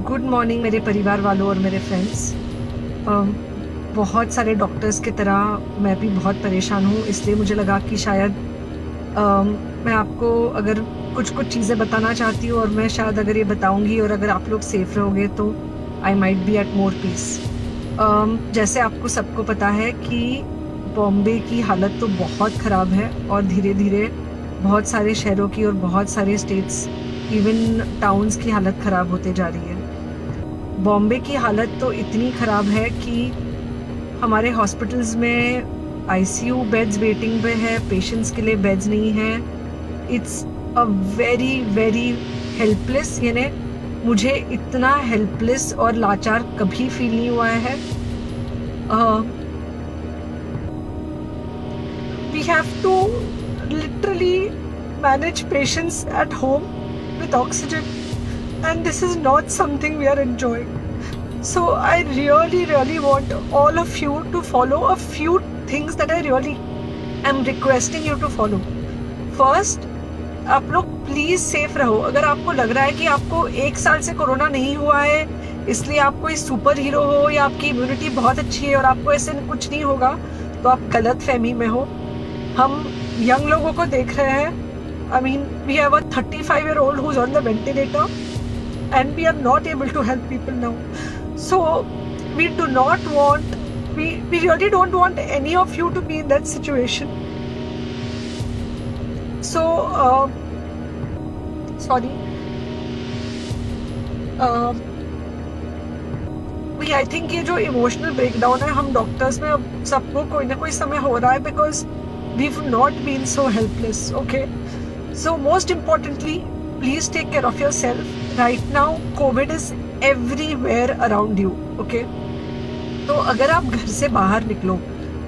Good morning मेरे परिवार वालों और मेरे फ्रेंड्स। बहुत सारे डॉक्टर्स की तरह मैं भी बहुत परेशान हूँ, इसलिए मुझे लगा कि शायद मैं आपको अगर कुछ कुछ चीज़ें बताना चाहती हूँ और मैं शायद अगर ये बताऊँगी और अगर आप लोग सेफ रहोगे तो I might be at more peace. जैसे आपको सबको पता है कि बॉम्बे की हालत तो बहुत ख़राब है और धीरे धीरे बहुत सारे शहरों की और बहुत सारे स्टेट्स इवन टाउन्स की हालत ख़राब होते जा रही है। बॉम्बे की हालत तो इतनी ख़राब है कि हमारे हॉस्पिटल्स में आईसीयू बेड्स वेटिंग पे है, पेशेंट्स के लिए बेड्स नहीं है। It's a very very helpless, यानी मुझे इतना हेल्पलेस और लाचार कभी फील नहीं हुआ है। We have to literally manage patients at home with oxygen, and this is not something we are enjoying. So I really want all of you to follow a few things that I really am requesting you to follow. First, आप लोग please safe रहो। अगर आपको लग रहा है कि आपको 1 साल से कोरोना नहीं हुआ है इसलिए आप कोई सुपर हीरो हो या आपकी इम्यूनिटी बहुत अच्छी है और आपको ऐसे कुछ नहीं होगा, तो आप गलत फहमी में हो। हम यंग लोगों को देख रहे हैं। I mean, we have a 35-year-old who's on the ventilator and we are not able to help people now. So we really don't want any of you to be in that situation. So, sorry. I think ये जो emotional breakdown है हम doctors में अब सबको कोई ना कोई समय हो रहा है because we've not been so helpless, okay? So most importantly, please take care of yourself. Right now, COVID is everywhere around you. Okay? तो अगर आप घर से बाहर निकलो,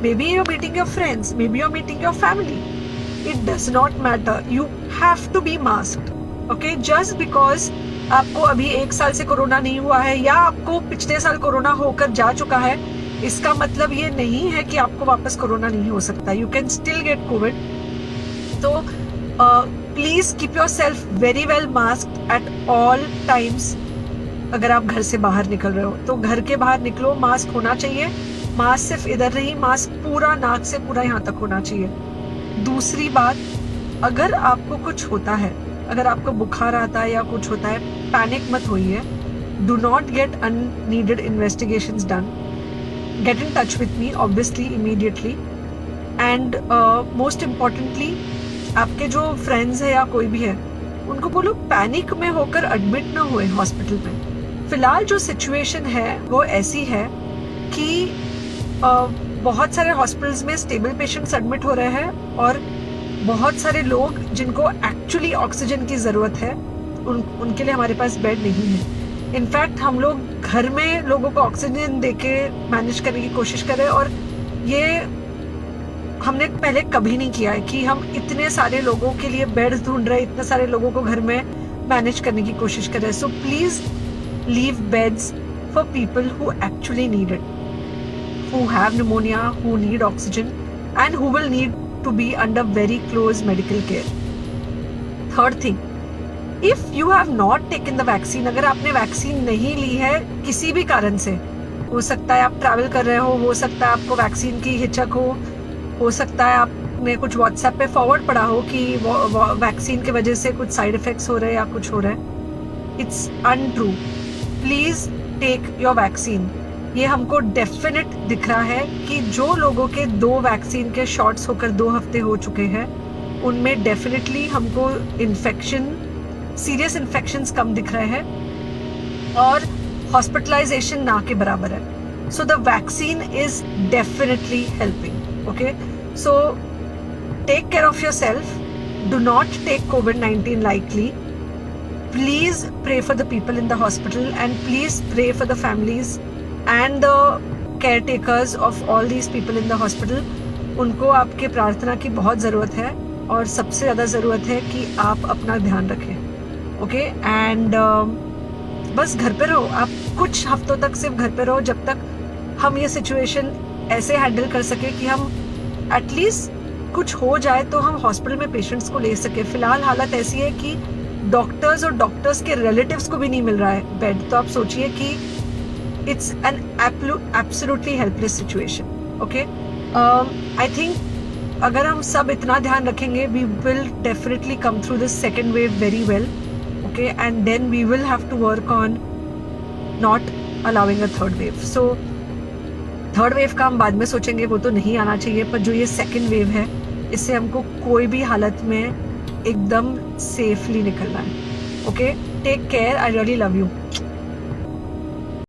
maybe you're meeting your friends, maybe you're meeting your family. It does not matter. You have to be masked. Okay? Just because आपको अभी 1 साल से कोरोना नहीं हुआ है या आपको पिछले साल कोरोना होकर जा चुका है, इसका मतलब ये नहीं है कि आपको वापस कोरोना नहीं हो सकता. You can still get COVID. तो please keep your self very well masked at all times. अगर आप घर से बाहर निकल रहे हो तो घर के बाहर निकलो, मास्क होना चाहिए। मास्क सिर्फ इधर नहीं, मास्क पूरा नाक से पूरा यहाँ तक होना चाहिए। दूसरी बात, अगर आपको कुछ होता है, अगर आपको बुखार आता है या कुछ होता है, पैनिक मत होइए। Do not get unneeded investigations done. Get in touch with me obviously immediately. And most importantly, आपके जो फ्रेंड्स है या कोई भी है उनको बोलो पैनिक में होकर एडमिट ना हुए हॉस्पिटल में। फिलहाल जो सिचुएशन है वो ऐसी है कि बहुत सारे हॉस्पिटल्स में स्टेबल पेशेंट्स एडमिट हो रहे हैं और बहुत सारे लोग जिनको एक्चुअली ऑक्सीजन की ज़रूरत है उनके लिए हमारे पास बेड नहीं है। इनफैक्ट हम लोग घर में लोगों को ऑक्सीजन देके मैनेज करने की कोशिश कर रहे हैं और ये हमने पहले कभी नहीं किया है कि हम इतने सारे लोगों के लिए बेड्स ढूंढ रहे हैं, इतने सारे लोगों को घर में मैनेज करने की कोशिश कर रहे हैं। So please leave beds for people who actually need it, who have pneumonia, who need oxygen and who will need to be under very close medical care. Third thing, if you have not taken the vaccine, अगर आपने vaccine नहीं ली है किसी भी कारण से, हो सकता है आप ट्रैवल कर रहे हो सकता है आपको वैक्सीन की हिचक हो सकता है आपने कुछ व्हाट्सएप पे फॉरवर्ड पढ़ा हो कि वैक्सीन की वजह से कुछ साइड इफेक्ट्स हो रहे हैं या कुछ हो रहा है। It's untrue. Please take your vaccine. ये हमको डेफिनेट दिख रहा है कि जो लोगों के 2 वैक्सीन के शॉट्स होकर 2 हफ्ते हो चुके हैं उनमें डेफिनेटली हमको इन्फेक्शन, सीरियस इन्फेक्शंस कम दिख रहे हैं और हॉस्पिटलाइजेशन ना के बराबर है। So the vaccine is definitely helping. Okay, so take care of yourself. Do not take COVID-19 lightly. Please pray for the people in the hospital and please pray for the families and the caretakers of all these people in the hospital. उनको आपके प्रार्थना की बहुत ज़रूरत है और सबसे ज़्यादा ज़रूरत है कि आप अपना ध्यान रखें। ओके, एंड बस घर पे रहो। आप कुछ हफ्तों तक सिर्फ घर पे रहो जब तक हम ये सिचुएशन ऐसे हैंडल कर सके कि हम एटलीस्ट कुछ हो जाए तो हम हॉस्पिटल में पेशेंट्स को ले सके। फिलहाल हालत ऐसी है कि डॉक्टर्स और डॉक्टर्स के रिलेटिव्स को भी नहीं मिल रहा है बेड, तो आप सोचिए कि it's an absolutely helpless situation. Okay, I think अगर हम सब इतना ध्यान रखेंगे, we will definitely come through this second wave very well. Okay, and then we will have to work on not allowing a third wave. So third wave का हम बाद में सोचेंगे, वो तो नहीं आना चाहिए, पर जो ये सेकेंड वेव है, इससे हमको कोई भी हालत में एकदम सेफली निकलना है. Okay, take care, I really love you.